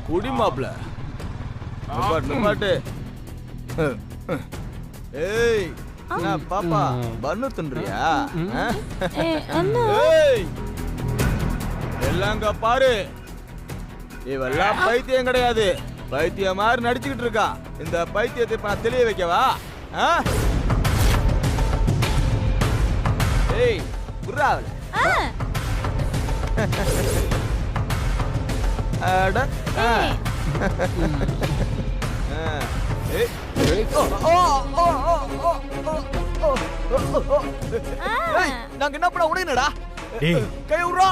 குடி மாப்ள. நிப்பாட்டு. ஏய் என்ன பாப்பா பன்னு தின்றியா? ஏய் எல்லாங்க பாரு, இவெல்லாம் பைத்தியம் கிடையாது. பைத்தியம் மாதிரி நடிச்சுக்கிட்டு இருக்கா. இந்த பைத்தியத்தை இப்ப நான் தெளிய வைக்கவா? ஏய் குர்ரா அட நாங்க என்ன பண்ண உடனேடா கை விடுறா.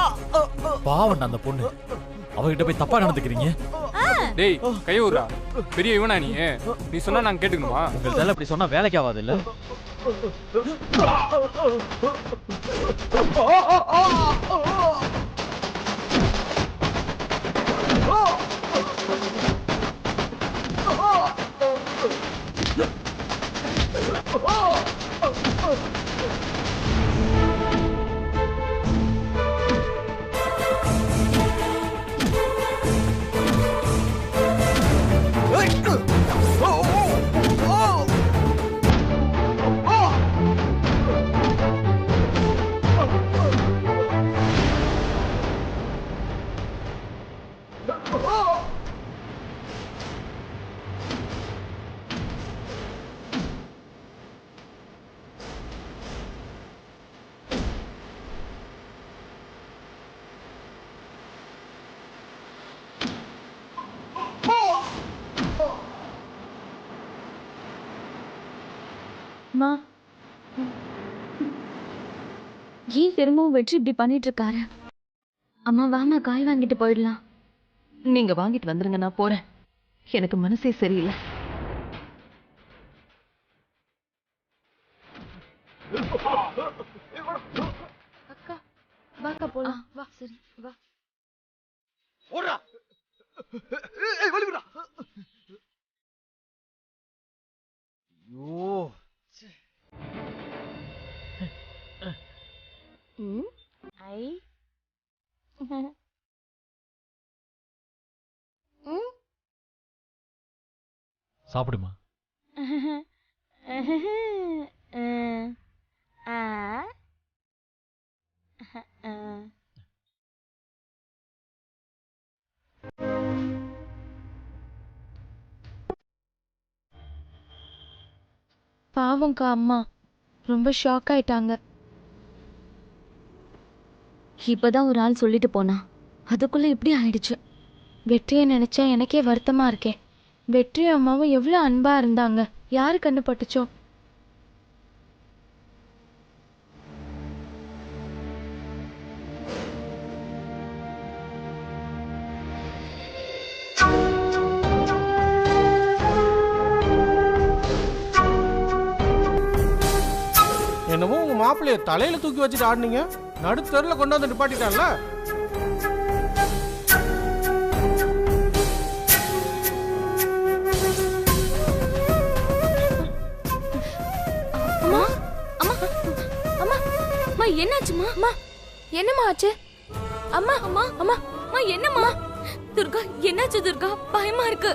பாவண்டா அந்த பொண்ணு, அவகிட்ட போய் தப்பா நடந்துக்கிறீங்க. டேய் கை விடுறா. பெரிய இவனா நீ சொன்னா நாங்க கேட்டுக்கணுமா? உங்கள்தால அப்படி சொன்னா வேலைக்கு ஆகாது இல்ல? ஏன் திரும்பவும் வெற்றி இப்படி பண்ணிட்டு இருக்காரு? அம்மா வாமா காய் வாங்கிட்டு போயிடலாம். நீங்க வாங்கிட்டு வந்துருங்க, நான் போறேன். எனக்கு மனசே சரியில்லை. அக்கா வாக்கா போலாம். வா சரி வா. ஓடுறா. ஏய் வலிக்குடா. ஐயோ ஐ சாப்பிடுமா. பாவம்க்கா, அம்மா ரொம்ப ஷாக் ஆயிட்டாங்க. இப்பதான் ஒரு ஆள் சொல்லிட்டு போனா, அதுக்குள்ள இப்படி ஆயிடுச்சு. வெற்றியை நினைச்சா எனக்கே வருத்தமா இருக்கே. வெற்றி அம்மாவும் எவ்வளவு அன்பா இருந்தாங்க. யாரு கண்டுபட்டுச்சோ? என்னமோ உங்க மாப்பிள்ளைய தலையில தூக்கி வச்சுட்டு ஆடுனீங்க, நடுத்தெருல கொண்டு வந்து நிப்பாட்டிட்டான்ல. என்னாச்சுமா? அம்மா என்னம்மா ஆச்சு? அம்மா அம்மா அம்மா அம்மா என்னம்மா? துர்கா என்னாச்சு? துர்கா பயமா இருக்கு.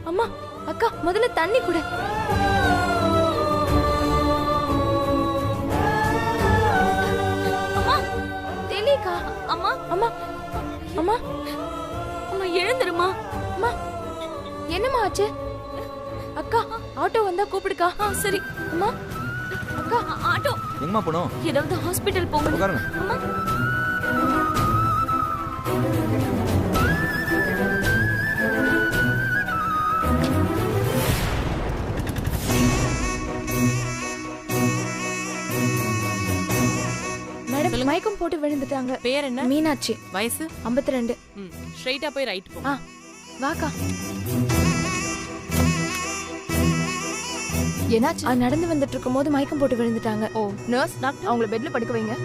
அம்மா அக்கா முதல்ல தண்ணி குடு. அம்மா தெளிக்கா. அம்மா அம்மா அம்மா அம்மா எழுந்துருமா. அம்மா என்னம்மா ஆச்சு? அக்கா ஆட்டோ வந்தா கூப்பிடுக்கா. சரி அம்மா. அக்கா ஆட்டோ எங்கம்மா போணும்? ஏதாவது ஹாஸ்பிடல் போங்க. உட்காருங்க. அம்மா மேடம் மயக்கம் போட்டு விழுந்துட்டாங்க. பேர் என்ன? மீனாட்சி. வயசு? 52. ஸ்ட்ரைட்டா போய் ரைட் போ. வாக்கா. என்னாச்சு? நடந்து வந்துட்டு இருக்கும் போது மயக்கம் போட்டு விழுந்துட்டாங்க. ஓ நர்ஸ் டாக்டர் அவங்கள பெட்ல படுக்க வைங்க.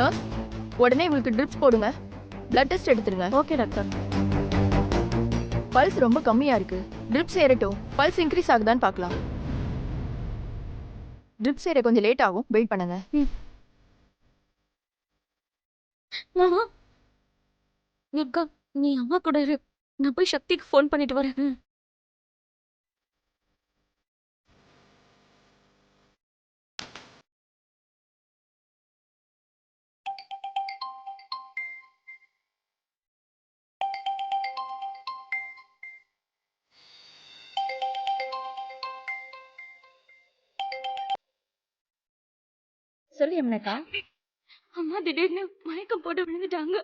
நர்ஸ், உடனே இவளுக்கு ட்ரிப்ஸ் போடுங்க. பிளட் டெஸ்ட் எடுத்துருங்க. Okay doctor. பல்ஸ் ரொம்ப கம்மியா இருக்கு. ட்ரிப்ஸ் ஏறட்டும், பல்ஸ் இன்க்ரீஸ் ஆகுதான்னு பார்க்கலாம். ட்ரிப்ஸ் ஏற கொஞ்சம் லேட் ஆகும், வெயிட் பண்ணுங்க. மாமா துர்கா, நீ அம்மா கூட இரு. நான் போய் சக்திக்கு ஃபோன் பண்ணிட்டு வரேன். சொல்லு யமுனாக்கா. அம்மா திடீர்னு மயக்கம் போட்டு விழுந்துட்டாங்க.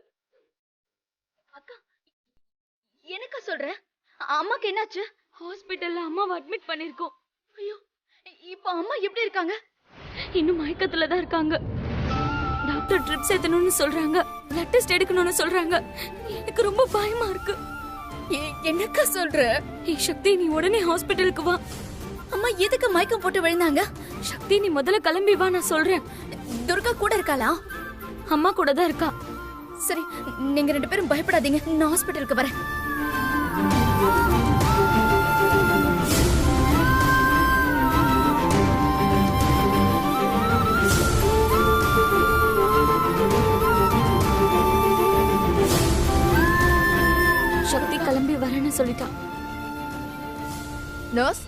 அக்கா, என்னக்கா சொல்ற? அம்மாக்கு என்னாச்சு? ஹாஸ்பிட்டல்ல அம்மாவை அட்மிட் பண்ணிருக்கோம். ஐயோ, இப்போ அம்மா எப்படி இருக்காங்க? இன்னும் மயக்கத்துல தான் இருக்காங்க. டாக்டர் ட்ரிப்ஸ் ஏத்தணும்னு சொல்றாங்க, பிளட் டெஸ்ட் எடுக்கணும்னு சொல்றாங்க. எனக்கு ரொம்ப பயமா இருக்கு. என்னக்கா சொல்ற? ஏய் சக்தி, நீ உடனே ஹாஸ்பிட்டலுக்கு வா. அம்மா எதுக்கு மயக்கம் போட்டு விழுந்தாங்க? சக்தி, நீ முதல்ல கிளம்பி வா, நான் சொல்றேன். துர்கா கூட இருக்காளா? அம்மா கூட தான் இருக்கா. சரி, நீங்க 2 பேரும் பயப்படாதீங்க, நான் ஹாஸ்பிட்டலுக்கு வரேன். சக்தி கிளம்பி வரேன்னு சொல்லிட்டா. நர்ஸ்,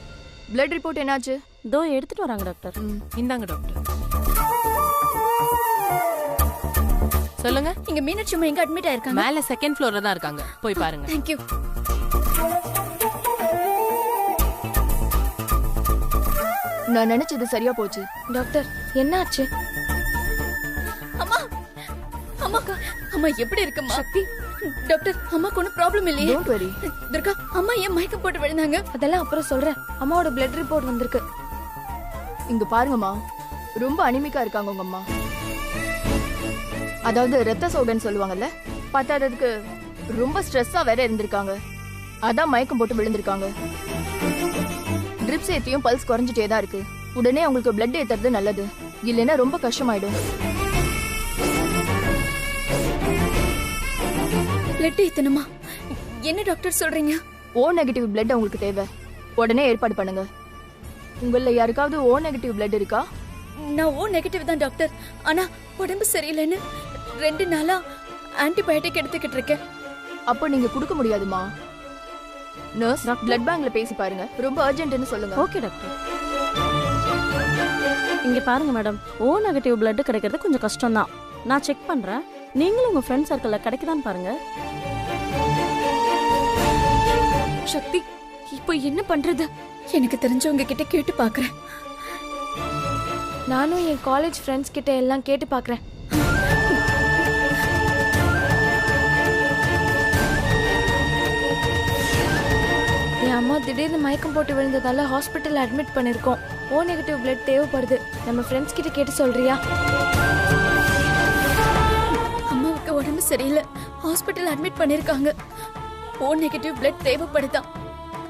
பிளட் ரிப்போர்ட் என்னாச்சு? தோ எடுத்துட்டு வராங்க டாக்டர். இந்தாங்க டாக்டர். சொல்லுங்க. இங்க மீனாட்சி அம்மா எங்க அட்மிட் ஆயிருக்காங்க? மேல செகண்ட் ஃப்ளோர்ல தான் இருக்காங்க, போய் பாருங்க. Thank you. நான் நினைச்சது சரியா போச்சு. டாக்டர், என்ன ஆச்சு? அம்மா, அம்மாக்கா, அம்மா எப்படி இருக்குமா? சக்தி, டாக்டர், அம்மாக்கு ஒன்றும் ப்ராப்ளம் இல்லையே? Don't worry. துர்கா, அம்மா ஏன் மயக்கம் போட்டு விழுந்தாங்க? அதெல்லாம் அப்புறம் சொல்றேன். அம்மாவோட பிளட் ரிப்போர்ட் வந்திருக்கு. இங்க பாருங்கம்மா, ரொம்ப அனிமிக்கா இருக்காங்க உங்க அம்மா. அதாவது ரத்த சோகைன்னு சொல்லுவாங்கல்ல, பத்தாததுக்கு ரொம்ப ஸ்ட்ரெஸ்ஸா வேற இருந்திருக்காங்க. அதான் மயக்கம் போட்டு விழுந்திருக்காங்க. ட்ரிப்ஸ் ஏத்தியும் பல்ஸ் குறைஞ்சிட்டே தான் இருக்கு. உடனே அவங்களுக்கு பிளட் ஏத்துறது நல்லது, இல்லைன்னா ரொம்ப கஷ்டமாயிடும். பிளட் ஏத்தணுமா? என்ன டாக்டர் சொல்றீங்க? ஓ நெகட்டிவ் பிளட் அவங்களுக்கு தேவை, உடனே ஏற்பாடு பண்ணுங்க. உங்கள யாருக்காவது ஓ நெகட்டிவ் பிளட் இருக்கா? நான் ஓ நெகட்டிவ் தான் டாக்டர். ஆனா உடம்பு சரியில்லைன்னு 2 நாளா ஆன்டிபயோட்டிக் எடுத்துக்கிட்டு இருக்கேன். அப்போ நீங்க கொடுக்க முடியாதுமா. நர்ஸ், பிளட் பேங்க்ல பேசி பாருங்க, ரொம்ப அர்ஜென்ட்னு சொல்லுங்க. Okay doctor. இங்க பாருங்க மேடம், ஓ நெகட்டிவ் பிளட் கிடைக்கிறது கொஞ்சம் கஷ்டம் தான். நான் செக் பண்றேன், நீங்களும் உங்க ஃப்ரெண்ட் சர்க்கிள்ல கிடைக்குதான்னு பாருங்க. சக்தி, இப்போ என்ன பண்றது? எனக்கு தெரிஞ்சவங்க கிட்ட கேட்டு பாக்குறேன். நானும் என் காலேஜ் ஃப்ரெண்ட்ஸ் கிட்ட எல்லாம் கேட்டு பாக்குறேன். என் அம்மா திடீர்னு மயக்கம் போட்டு விழுந்ததால ஹாஸ்பிட்டல் அட்மிட் பண்ணிருக்கோம். ஓ நெகட்டிவ் பிளட் தேவைப்படுது. நம்ம ஃப்ரெண்ட்ஸ் கிட்ட கேட்டு சொல்றியா? அம்மாவுக்கு உடம்பு சரியில்லை, ஹாஸ்பிட்டல் அட்மிட் பண்ணிருக்காங்க. ஓ நெகட்டிவ் பிளட் தேவைப்படுதா?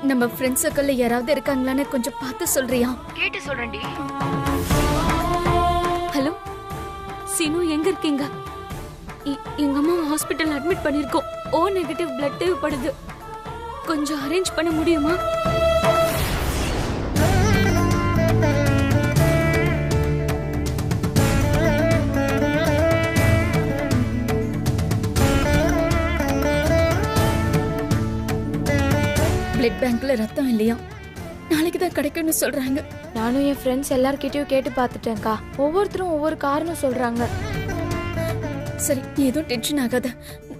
நம்ம ஃப்ரெண்ட்ஸ் சர்க்கிள்ல யாராவது இருக்காங்களான்னு கொஞ்சம் பார்த்து சொல்றியா? கேட்டு சொல்றேன்டி. ஹலோ சீனு, எங்க இருக்கீங்க? எங்க அம்மா ஹாஸ்பிட்டல் அட்மிட் பண்ணிருக்கோம். ஓ நெகட்டிவ் பிளட் தேவைப்படுது. கொஞ்சம் அரேஞ்ச் பண்ண முடியுமா? பிளட் பேங்க்ல ரத்தம் இல்லையா, நாளைக்கு தான் கிடைக்கும்னு சொல்றாங்க. நானும் என் ஃப்ரெண்ட்ஸ் எல்லார்கிட்டயும் கேட்டு பார்த்துட்டேன்க்கா. ஒவ்வொருத்தரும் ஒவ்வொரு காரணம் சொல்றாங்க. சரி, நீ எதுவும் டென்ஷன் ஆகாத,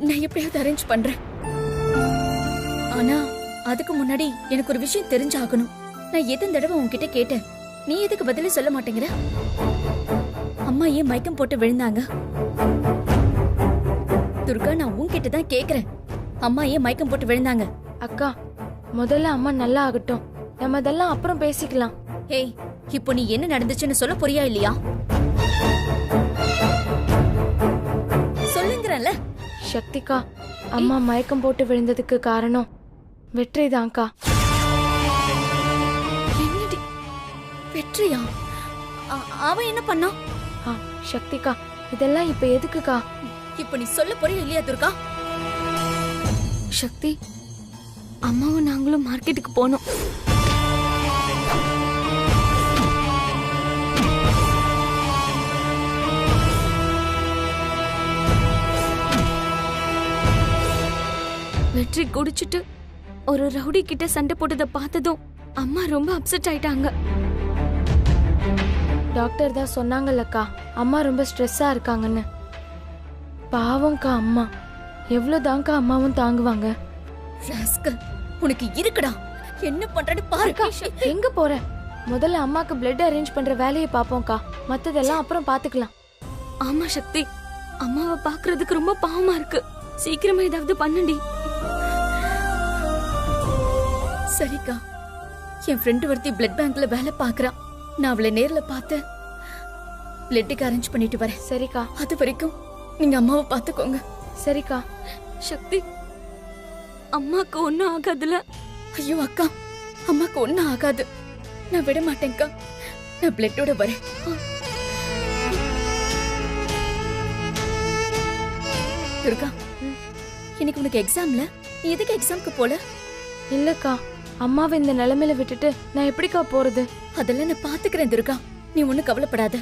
நான் எப்படியாவது அரேஞ்ச் பண்றேன். ஆனா அதுக்கு முன்னாடி எனக்கு ஒரு விஷயம் தெரிஞ்சாகணும். நான் எத்தனை தடவை உன்கிட்ட கேட்டேன், நீ எதுக்கு பதிலே சொல்ல மாட்டேங்கிற? அம்மா ஏன் மயக்கம் போட்டு விழுந்தாங்க? துர்கா, நான் உன்கிட்ட தான் கேக்குறேன், அம்மா ஏன் மயக்கம் போட்டு விழுந்தாங்க? அக்கா, முதல்ல அம்மா நல்லா ஆகட்டும், நம்ம இதெல்லாம் அப்புறம் பேசிக்கலாம். ஏய், இப்போ நீ என்ன நடந்துச்சுன்னு சொல்ல போறியா இல்லையா? சொல்லுங்கறல. சக்திகா, அம்மா மயக்கம் போட்டு விழுந்ததுக்கு காரணம் வெற்றிதான்க்கா. என்னடி வெற்றியா? அவன் என்ன பண்ணா? சக்திகா, இதெல்லாம் இப்ப எதுக்குக்கா? இப்ப நீ சொல்ல போறியா இல்லையா துர்கா? சக்தி, அம்மாவும் நாங்களும் மார்க்கெட்டுக்கு போனோம். வெற்றி குடிச்சிட்டு ஒரு ரவுடி கிட்ட சண்டை போட்டதை பார்த்ததும் அம்மா ரொம்ப அப்செட் ஆயிட்டாங்க. டாக்டர் தான் சொன்னாங்கல்லக்கா, அம்மா ரொம்ப ஸ்ட்ரெஸ்ஸா இருக்காங்கன்னு. பாவம்க்கா அம்மா, எவ்வளவுதான்க்கா அம்மாவும் தாங்குவாங்க. உனக்கு இருக்குடா, என்ன பண்றன்னு பாருக்கா. எங்க போற? முதல்ல அம்மாக்கு பிளட் அரேஞ்ச் பண்ற வேலையை பாப்போம்க்கா, மத்ததெல்லாம் அப்புறம் பாத்துக்கலாம். ஆமா சக்தி, அம்மாவை பாக்குறதுக்கு ரொம்ப பாவமா இருக்கு. சீக்கிரமா ஏதாவது பண்ணடி. சரிக்கா, என் ஃப்ரெண்டு ஒருத்தி பிளட் பேங்க்ல வேலை பாக்குறான். நான் அவளை நேர்ல பார்த்து பிளட்டுக்கு அரேஞ்ச் பண்ணிட்டு வரேன். சரிக்கா, அது வரைக்கும் நீங்க அம்மாவை பாத்துக்கோங்க. சரிக்கா. சக்தி, அம்மாக்கு ஒன்னும் ஆகாதுல? ஐயோ அக்கா, அம்மாக்கு ஒன்னும் ஆகாது. நான் விட மாட்டேன்க்கா. நான் பிளட்டோட வரேன். துர்கா, இன்னைக்கு உனக்கு எக்ஸாம்ல, நீ எதுக்கு எக்ஸாம்க்கு போல? இல்லக்கா, அம்மாவை இந்த நிலைமையில விட்டுட்டு நான் எப்படிக்கா போறது? அதெல்லாம் நான் பாத்துக்கிறேன் துர்கா, நீ ஒண்ணும் கவலைப்படாத.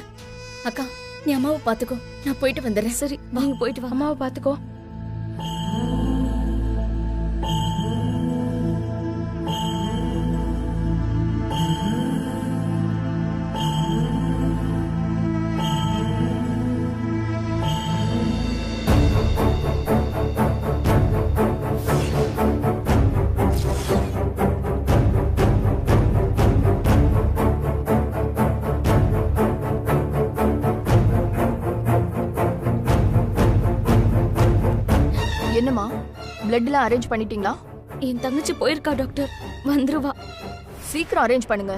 அக்கா, நீ அம்மாவை பாத்துக்கோ, நான் போயிட்டு வந்துடுறேன். சரி, நீங்க போயிட்டு வா. அம்மாவை பாத்துக்கோ. என்னம்மா, பிளட்லாம் அரேஞ்ச் பண்ணிட்டீங்களா? என் தங்கச்சி போயிருக்கா டாக்டர், வந்துருவா. சீக்கிரம் அரேஞ்ச் பண்ணுங்க.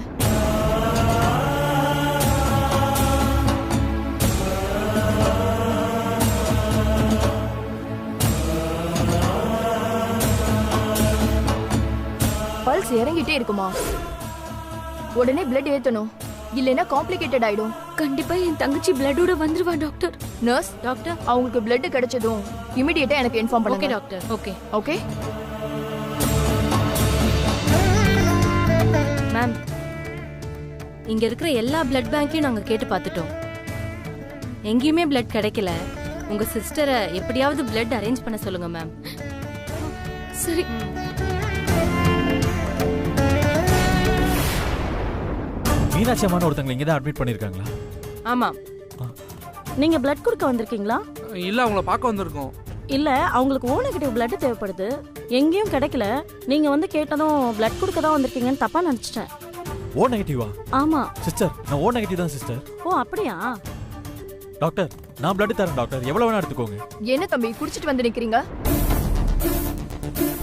பல்ஸ் இறங்கிட்டே இருக்குமா? உடனே பிளட் ஏத்தணும், இல்லைன்னா காம்ப்ளிகேட்டட் ஆயிடும். கண்டிப்பா என் தங்கச்சி பிளட்டோட வந்துருவா டாக்டர். நர்ஸ், டாக்டர், அவங்களுக்கு பிளட் கிடைச்சதும் இமிடியேட்டா எனக்கு இன்ஃபார்ம் பண்ணுங்க. Okay doctor. Okay okay ma'am, இங்க இருக்கிற எல்லா பிளட் பேங்க்கையும் நாங்க கேட்டு பார்த்துட்டோம். எங்கேயுமே பிளட் கிடைக்கல. உங்க சிஸ்டரை எப்படியாவது பிளட் அரேஞ்ச் பண்ண சொல்லுங்க மேம். சரி. மீனாட்சி அம்மான்னு ஒருத்தங்களை இங்கே தான் அட்மிட் பண்ணியிருக்காங்களா? ஆமா. நீங்க பிளட் கொடுக்க வந்திருக்கீங்களா? இல்ல, அவங்கள பார்க்க வந்திருக்கோம். இல்ல, அவங்களுக்கு ஓ நெகட்டிவ் பிளட் தேவைப்படுது. எங்கேயும் கிடைக்கல. நீங்க வந்து கேட்டதும் பிளட் கொடுக்க தான் வந்திருக்கீங்கன்னு தப்பா நினைச்சிட்டேன். ஓ நெகட்டிவா? ஆமா சிஸ்டர், நான் ஓ நெகட்டிவ் தான் சிஸ்டர். ஓ அப்படியா? டாக்டர், நான் பிளட் தரேன் டாக்டர், எவ்வளவு வேணா எடுத்துக்கோங்க. என்ன தம்பி குடிச்சிட்டு வந்து நிக்கிறீங்க?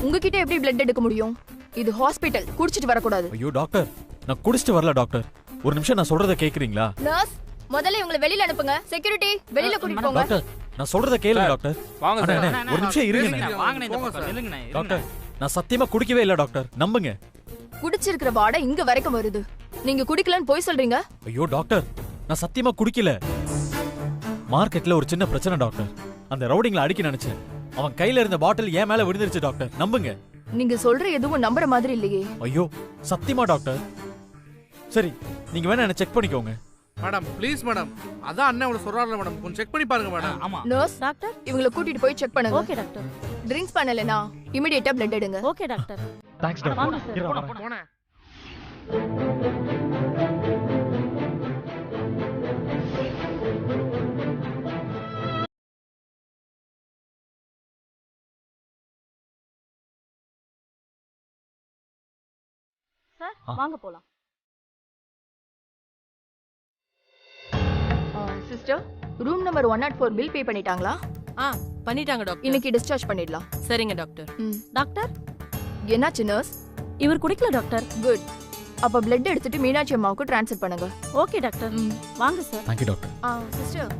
உங்ககிட்ட எப்படி பிளட் எடுக்க முடியும்? இது ஹாஸ்பிடல், குடிச்சிட்டு வரக்கூடாது. ஐயோ டாக்டர், நான் குடிச்சிட்டு வரல டாக்டர். ஒரு நிமிஷம் நான் சொல்றத கேக்குறீங்களா? நர்ஸ், முதல்ல இவங்களை வெளியில அனுப்புங்க. செக்யூரிட்டி, வெளியில கூட்டிட்டு போங்க. டாக்டர், நான் சொல்றத கேளுங்க டாக்டர். வாங்க அண்ணே, சார். அண்ணே, ஒரு நிமிஷம் இருங்க. டாக்டர், நான் சத்தியமா குடிக்கவே இல்ல டாக்டர், நம்புங்க. குடிச்சிருக்கிற வாடை இங்க வரைக்கும் வருது. நீங்க குடிக்கலன்னு போய் சொல்றீங்க? ஐயோ டாக்டர், நான் சத்தியமா குடிக்கல. மார்க்கெட்ல ஒரு சின்ன பிரச்சனை டாக்டர். அந்த ரவுடிங்களை அடிக்க நினைச்சேன். அவன் கையில இருந்த பாட்டில் என் மேல விழுந்துருச்சு டாக்டர், நம்புங்க. நீங்க சொல்ற எதுவும் நம்புற மாதிரி இல்லையே. ஐயோ சத்தியமா டாக்டர். சரி, நீங்க வேணா என்ன செக் பண்ணிக்கோங்க. மேடம் ப்ளீஸ் மேடம், அதான் அண்ணன் அவளை சொல்றாருல மேடம், கொஞ்சம் செக் பண்ணி பாருங்க மேடம். ஆமா. நர்ஸ், டாக்டர், இவங்களை கூட்டிட்டு போய் செக் பண்ணுங்க. Okay doctor. ட்ரிங்க்ஸ் பண்ணலனா இமிடியேட்டா பிளட் எடுங்க. Okay doctor. தேங்க்ஸ் வாங்க டாக்டர். சார். போனேன். சார், வாங்க போலாம். Sister, room number 104 bill pay பண்ணிட்டாங்களா? பண்ணிட்டாங்க டாக்டர். இன்னைக்கு டிஸ்சார்ஜ் பண்ணிடலாம். சரிங்க டாக்டர். டாக்டர், என்னாச்சு நர்ஸ்? இவர் குடிக்கல டாக்டர். குட். அப்ப பிளட் எடுத்துட்டு மீனாட்சி அம்மாவுக்கு ட்ரான்ஸ்ஃபர் பண்ணுங்க. Okay doctor. வாங்க sir. Thank you doctor. Sister,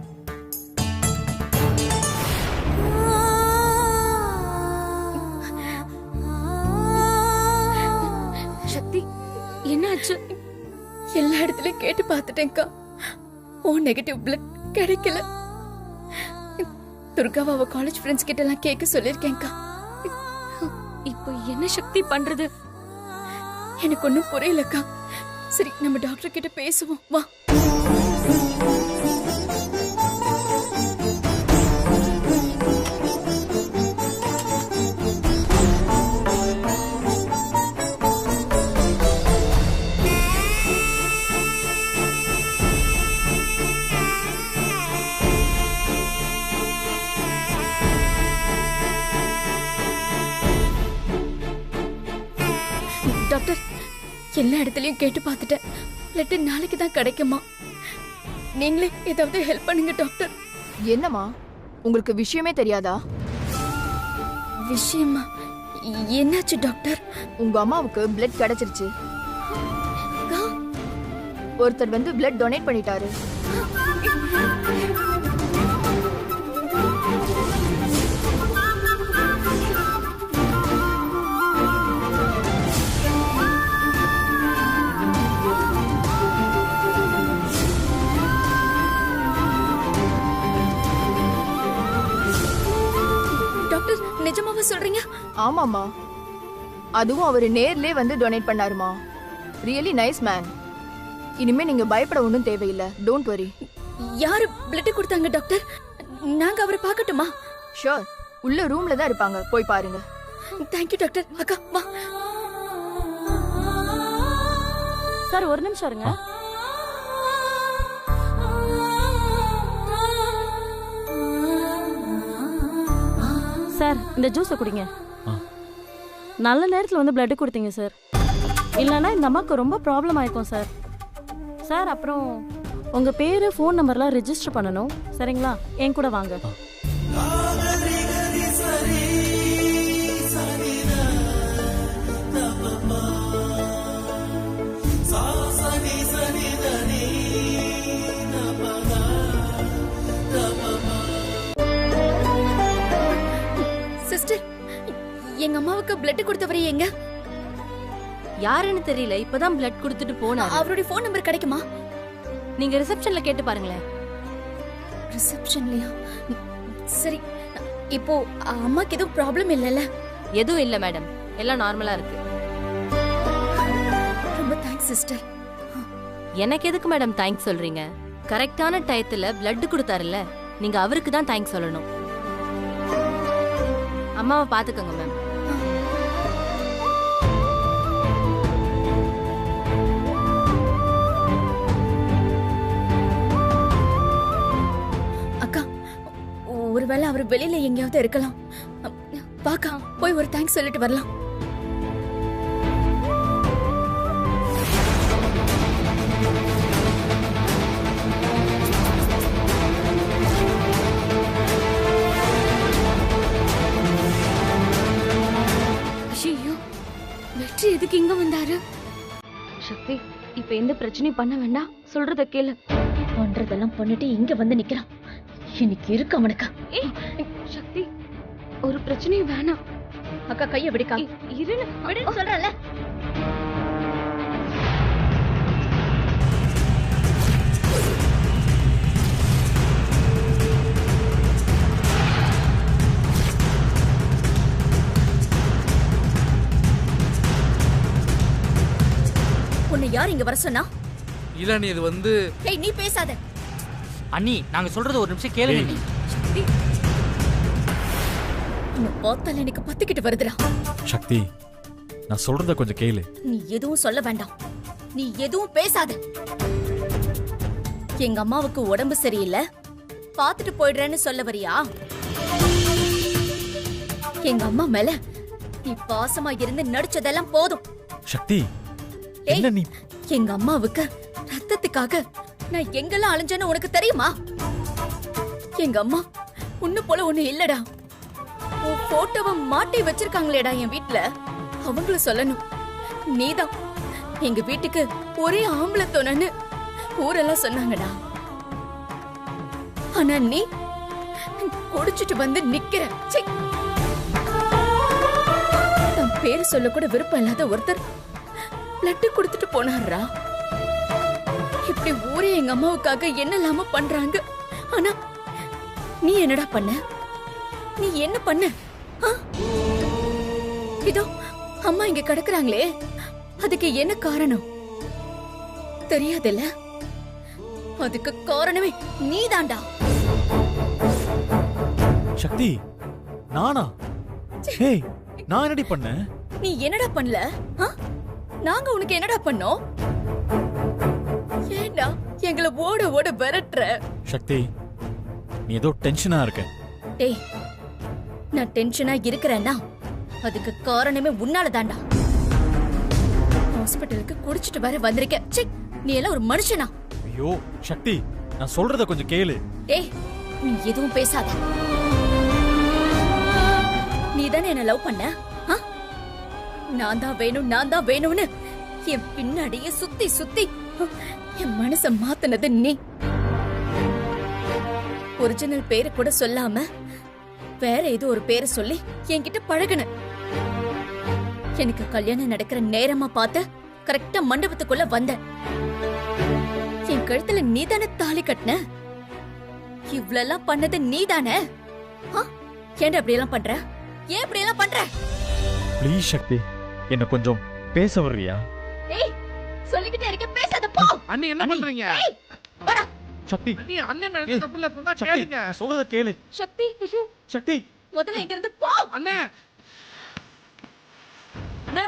Sakthi, என்னாச்சு? எல்லா இடத்துலயும் கேட்டு பார்த்துட்டேன்க்கா, ஓ நெகட்டிவ் பிளட் கிடைக்கல. துர்காவை அவ காலேஜ் ஃப்ரெண்ட்ஸ் கிட்ட எல்லாம் கேட்க சொல்லிருக்கேன்க்கா. இப்போ என்ன சக்தி பண்றது எனக்கு ஒண்ணும் புரியலக்கா. சரி நம்ம டாக்டர் கிட்ட பேசுவோம் வா. டாக்டர் எல்லா இடத்துலயும் கேட்டு பார்த்துட்டேன். லெட்டர் நாளைக்கு தான் கிடைக்குமா? நீங்களே ஏதாவது ஹெல்ப் பண்ணுங்க டாக்டர். என்னம்மா உங்களுக்கு விஷயமே தெரியாதா? விஷயமா? என்னாச்சு டாக்டர்? உங்க அம்மாவுக்கு பிளட் கிடைச்சிருச்சு. ஒருத்தர் வந்து பிளட் டொனேட் பண்ணிட்டாரு. நிஜமாவா சொல்றீங்க? ஆமாமா, அதுவும் அவரு நேர்லயே வந்து டொனேட் பண்ணாருமா. Really nice man. இனிமே நீங்க பயப்பட ஒண்ணும் தேவையில்லை. Don't worry. யாரு பிளட் கொடுத்தாங்க டாக்டர்? நாங்க அவரை பார்க்கட்டுமா? ஷூர், உள்ள ரூம்ல தான் இருப்பாங்க, போய் பாருங்க. Thank you doctor. அக்கா வா. சார் ஒரு நிமிஷம் இருங்க. சார் இந்த ஜூஸை குடிங்க. நல்ல நேரத்தில் வந்து பிளட் கொடுத்தீங்க சார். இல்லைன்னா இந்த அம்மாவுக்கு ரொம்ப ப்ராப்ளம் ஆயிருக்கும் சார். சார் அப்புறம் உங்கள் பேர் ஃபோன் நம்பர்லாம் ரெஜிஸ்டர் பண்ணணும் சரிங்களா? என் கூட வாங்க. சிஸ்டர், எங்க அம்மாவுக்கு பிளட் கொடுத்தவரே எங்க? யாருன்னு தெரியல, இப்பதான் பிளட் கொடுத்துட்டு போனா. அவருடைய ஃபோன் நம்பர் கிடைக்குமா? நீங்க ரிசப்ஷன்ல கேட்டு பாருங்களேன். ரிசப்ஷன்லயா? சரி, இப்போ அம்மாக்கு எதுவும் ப்ராப்ளம் இல்லைல்ல? எதுவும் இல்ல மேடம், எல்லாம் நார்மலா இருக்கு. ரொம்ப தேங்க்ஸ் சிஸ்டர். எனக்கு எதுக்கு மேடம் தேங்க்ஸ் சொல்றீங்க? கரெக்டான டயத்துல பிளட் கொடுத்தாருல்ல, நீங்க அவருக்கு தான் தேங்க்ஸ் சொல்லணும். அம்மாவை பாத்துக்கோங்க மேம். அக்கா, ஒருவேளை அவர் வெளியில எங்கேயாவது இருக்கலாம். வாக்கா, போய் ஒரு தேங்க்ஸ் சொல்லிட்டு வரலாம். வெற்றி எதுக்கு இங்க வந்தாரு? சக்தி, இப்ப எந்த பிரச்சனையும் பண்ண வேண்டாம், சொல்றத கேளு. பண்றதெல்லாம் பண்ணிட்டு இங்க வந்து நிக்கிறான். இன்னைக்கு இருக்கு அவனுக்கு. சக்தி, ஒரு பிரச்சனையும் வேணாம். அக்கா கைய விடுக்கா. இருன்னு சொல்றல. உன்னை யார் இங்க வர சொன்னா? இல்ல நீ இது வந்து ஏய், நீ பேசாத. அண்ணி, நாங்க சொல்றது ஒரு நிமிஷம் கேளுங்க நீ. உன்னை பார்த்தால எனக்கு பத்திக்கிட்டு வருதுடா. சக்தி, நான் சொல்றத கொஞ்சம் கேளு. நீ எதுவும் சொல்ல வேண்டாம், நீ எதுவும் பேசாத. எங்க அம்மாவுக்கு உடம்பு சரியில்லை, பாத்துட்டு போயிடுறேன்னு சொல்ல வரியா? எங்க அம்மா மேல நீ பாசமா இருந்து நடிச்சதெல்லாம் போதும். சக்தி, என்ன நீ? எங்க அம்மாவுக்கு ரத்தத்துக்காக நான் எங்கெல்லாம் அலைஞ்சேன்னு உனக்கு தெரியுமா? எங்க அம்மா உன்ன போல ஒண்ணு இல்லடா. உன் போட்டோவை மாட்டி வச்சிருக்காங்களேடா என் வீட்டுல, அவங்கள சொல்லணும். நீதான் எங்க வீட்டுக்கு ஒரே ஆம்பளை தோணன்னு ஊரெல்லாம் சொன்னாங்கடா. ஆனா நீ குடிச்சிட்டு வந்து நிக்கிற. தன் பேரு சொல்ல கூட விருப்பம் இல்லாத ஒருத்தர் பிளட் கொடுத்துட்டு போனாரா? இப்படி ஊரே எங்க அம்மாவுக்காக என்னெல்லாம பண்றாங்க. ஆனா நீ என்னடா பண்ண? நீ என்ன பண்ண? ஆ? இதோ அம்மா இங்க கிடக்குறாங்களே, அதுக்கு என்ன காரணம் தெரியாதுல்ல? அதுக்கு காரணமே நீதான்டா. சக்தி, நானா? ஏய், நான் என்னடி பண்ணேன்? நீ என்னடா பண்ணல? ஆ? நாங்க உனக்கு என்னடா பண்ணோம்? ஏண்டா எங்களை ஓட ஓட விரட்டுற? சக்தி, நீ ஏதோ டென்ஷனா இருக்க. டேய், நான் டென்ஷனா இருக்கிறேன்னா அதுக்கு காரணமே உன்னால தான்டா. ஹாஸ்பிட்டலுக்கு குடிச்சிட்டு வர வந்திருக்க. ச்சே, நீ எல்லாம் ஒரு மனுஷனா? ஐயோ சக்தி, நான் சொல்றத கொஞ்சம் கேளு. டேய், நீ எதுவும் பேசாத. நீ தானே என்ன லவ் பண்ண? ஆ? நான் தான் வேணும்னு என் பின்னாடியே சுத்தி சுத்தி என் மனச மாத்துனது நீ. ஒரிஜினல் பேரை கூட சொல்லாம வேற ஏதோ ஒரு பேரை சொல்லி என்கிட்ட பழகுன. எனக்கு கல்யாணம் நடக்கிற நேரமா பார்த்து கரெக்டா மண்டபத்துக்குள்ள வந்த. என் கழுத்துல நீ தானே தாலி கட்டின. இவ்வளவு பண்ணது நீ தானே? ஏன்டா அப்படி எல்லாம் பண்ற? ஏன் இப்படி எல்லாம் பண்ற? ப்ளீஸ் சக்தி, என்ன கொஞ்சம் பேச வர்றியா? ஏய், சொல்லிக்கிட்டே இருக்க, பேசாத போ. அண்ணி என்ன பண்றீங்க? சக்தி, அண்ணி அண்ணன் மேல தப்புல சொன்னா கேளுங்க. சொல்றத கேளு. சக்தி, சக்தி, முதல்ல இங்க இருந்து போ. அண்ணே அண்ணா,